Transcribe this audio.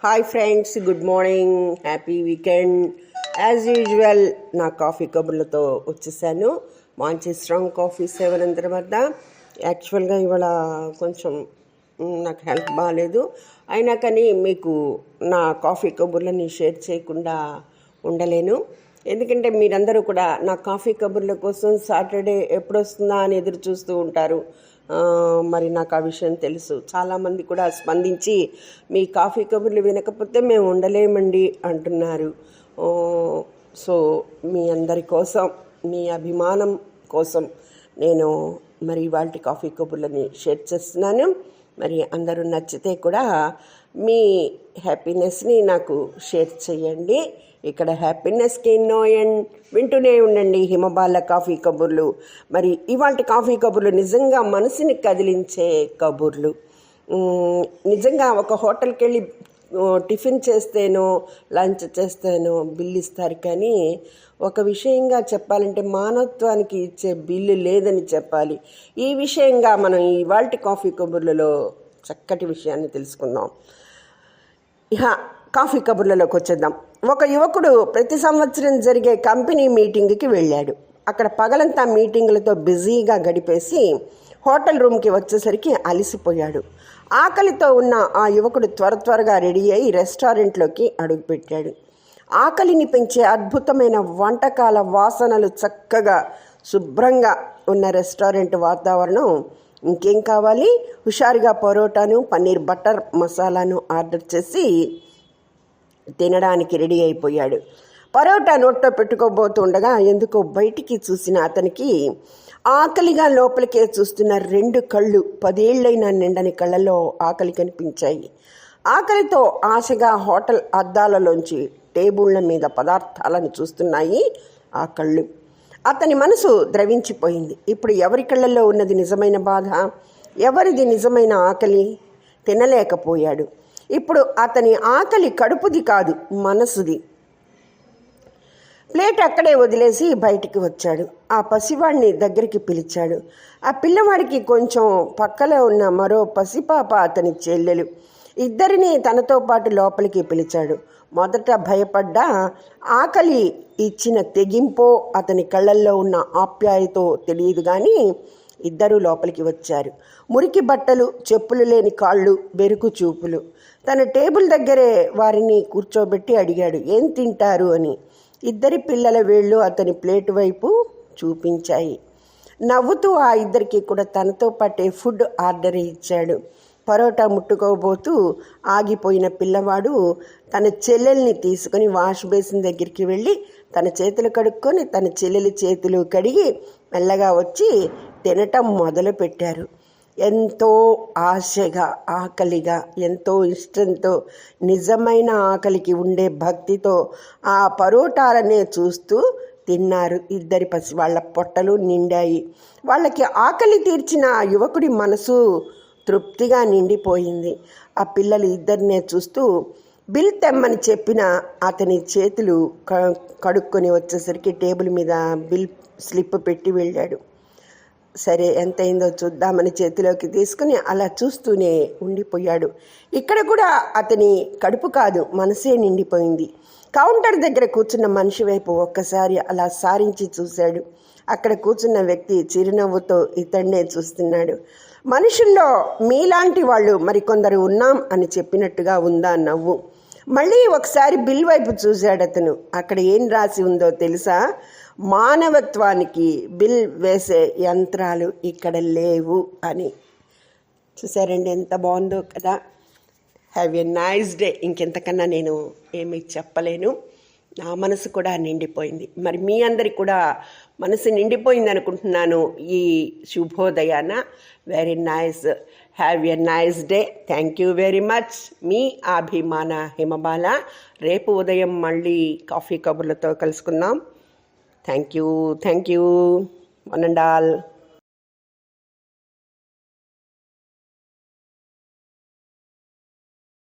Hi friends, good morning, happy weekend. As usual నా coffee కబుర్లతో వచ్చేసాను. మంచి స్ట్రాంగ్ కాఫీ సేవనంతరం వద్ద. యాక్చువల్గా ఇవాళ కొంచెం నాకు హెల్త్ బాగాలేదు, అయినా కానీ మీకు నా కాఫీ కబుర్లని షేర్ చేయకుండా ఉండలేను. ఎందుకంటే మీరందరూ కూడా నా కాఫీ కబుర్ల కోసం సాటర్డే ఎప్పుడు వస్తుందా అని ఎదురు చూస్తూ ఉంటారు. మరి నాకు ఆ విషయం తెలుసు. చాలామంది కూడా స్పందించి మీ కాఫీ కబుర్లు వినకపోతే మేము ఉండలేమండి అంటున్నారు. సో మీ అందరి కోసం, మీ అభిమానం కోసం నేను మరి వాళ్ళ కాఫీ కబుర్లని షేర్ చేస్తున్నాను. మరి అందరూ నచ్చితే కూడా మీ హ్యాపీనెస్ని నాకు షేర్ చేయండి. ఇక్కడ హ్యాపీనెస్కి ఎన్నో వింటూనే ఉండండి హిమబాల కాఫీ కబుర్లు. మరి ఇవాళ కాఫీ కబుర్లు నిజంగా మనసుని కదిలించే కబుర్లు. నిజంగా ఒక హోటల్కి వెళ్ళి టిఫిన్ చేస్తేనో లంచ్ చేస్తేనో బిల్లు ఇస్తారు, కానీ ఒక విషయంగా చెప్పాలంటే మానవత్వానికి ఇచ్చే బిల్లు లేదని చెప్పాలి. ఈ విషయంగా మనం ఇవాళ కాఫీ కబుర్లలో చక్కటి విషయాన్ని తెలుసుకుందాం. ఇహ కాఫీ కబుర్లలోకి వచ్చేద్దాం. ఒక యువకుడు ప్రతి సంవత్సరం జరిగే కంపెనీ మీటింగ్కి వెళ్ళాడు. అక్కడ పగలంతా మీటింగులతో బిజీగా గడిపేసి హోటల్ రూమ్కి వచ్చేసరికి అలసిపోయాడు. ఆకలితో ఉన్న ఆ యువకుడు త్వరగా రెడీ అయి రెస్టారెంట్లోకి అడుగుపెట్టాడు. ఆకలిని పెంచే అద్భుతమైన వంటకాల వాసనలు చక్కగా శుభ్రంగా ఉన్న రెస్టారెంట్ వాతావరణం. ఇంకేం కావాలి? హుషారుగా పరోటాను, పన్నీర్ బటర్ మసాలాను ఆర్డర్ చేసి తినడానికి రెడీ అయిపోయాడు. పరోటా నోట్లో పెట్టుకోబోతుండగా ఎందుకో బయటికి చూసిన అతనికి ఆకలిగా లోపలికే చూస్తున్న 2 కళ్ళు, 10 ఏళ్ళైనా నిండని కళ్ళలో ఆకలి కనిపించాయి. ఆకలితో ఆశగా హోటల్ అద్దాలలోంచి టేబుళ్ల మీద పదార్థాలను చూస్తున్నాయి ఆ కళ్ళు. అతని మనసు ద్రవించిపోయింది. ఇప్పుడు ఎవరి కళ్ళల్లో ఉన్నది నిజమైన బాధ? ఎవరిది నిజమైన ఆకలి? తినలేకపోయాడు. ఇప్పుడు అతని ఆకలి కడుపుది కాదు, మనసుది. ప్లేట్ అక్కడే వదిలేసి బయటికి వచ్చాడు. ఆ పసివాడిని దగ్గరికి పిలిచాడు. ఆ పిల్లవాడికి కొంచెం పక్కలో ఉన్న మరో పసిపాప అతని చెల్లెలు. ఇద్దరిని తనతో పాటు లోపలికి పిలిచాడు. మొదట భయపడ్డా ఆకలి ఇచ్చిన తెగింపో అతని కళ్ళల్లో ఉన్న ఆప్యాయతో తెలియదు కానీ ఇద్దరూ లోపలికి వచ్చారు. మురికి బట్టలు, చెప్పులు లేని కాళ్ళు, బెరుకు చూపులు. తన టేబుల్ దగ్గరే వారిని కూర్చోబెట్టి అడిగాడు, ఏం తింటారు అని. ఇద్దరి పిల్లల వేళ్ళు అతని ప్లేటు వైపు చూపించాయి. నవ్వుతూ ఆ ఇద్దరికి కూడా తనతో పాటే ఫుడ్ ఆర్డర్ ఇచ్చాడు. పరోటా ముట్టుకోబోతూ ఆగిపోయిన పిల్లవాడు తన చెల్లెల్ని తీసుకుని వాష్ బేసిన్ దగ్గరికి వెళ్ళి తన చేతులు కడుక్కొని తన చెల్లెలి చేతులు కడిగి మెల్లగా వచ్చి తినటం మొదలుపెట్టారు. ఎంతో ఆశగా, ఆకలిగా, ఎంతో ఇష్టంతో, నిజమైన ఆకలికి ఉండే భక్తితో ఆ పరోటాలనే చూస్తూ తిన్నారు. ఇద్దరి వాళ్ళ పొట్టలు నిండాయి. వాళ్ళకి ఆకలి తీర్చిన ఆ యువకుడి మనసు తృప్తిగా నిండిపోయింది. ఆ పిల్లలు ఇద్దరినే చూస్తూ బిల్ తెమ్మని చెప్పిన అతని చేతులు కడుక్కొని వచ్చేసరికి టేబుల్ మీద బిల్ స్లిప్ పెట్టి వెళ్ళాడు. సరే, ఎంతైందో చూద్దామని చేతిలోకి తీసుకుని అలా చూస్తూనే ఉండిపోయాడు. ఇక్కడ కూడా అతని కడుపు కాదు, మనసే నిండిపోయింది. కౌంటర్ దగ్గర కూర్చున్న మనిషి వైపు ఒక్కసారి అలా సారించి చూశాడు. అక్కడ కూర్చున్న వ్యక్తి చిరునవ్వుతో ఇతన్నే చూస్తున్నాడు. మనుషుల్లో మీలాంటి వాళ్ళు మరికొందరు ఉన్నాం అని చెప్పినట్టుగా ఉందా నవ్వు. మళ్ళీ ఒకసారి బిల్ వైపు చూశాడు అతను. అక్కడ ఏం రాసి ఉందో తెలుసా? మానవత్వానికి బిల్ వేసే యంత్రాలు ఇక్కడ లేవు అని. చూసారండి ఎంత బాగుందో కదా. Have a nice day. ఇంకెంతకన్నా నేను ఏమీ చెప్పలేను. నా మనసు కూడా నిండిపోయింది. మరి మీ అందరికి కూడా మనసు నిండిపోయింది అనుకుంటున్నాను ఈ శుభోదయాన. Very nice. Have a nice day. Thank you very much. మీ అభిమాన హిమబాల. రేపు ఉదయం మళ్ళీ కాఫీ కబుర్లతో కలుసుకుందాం. Thank you. One and all.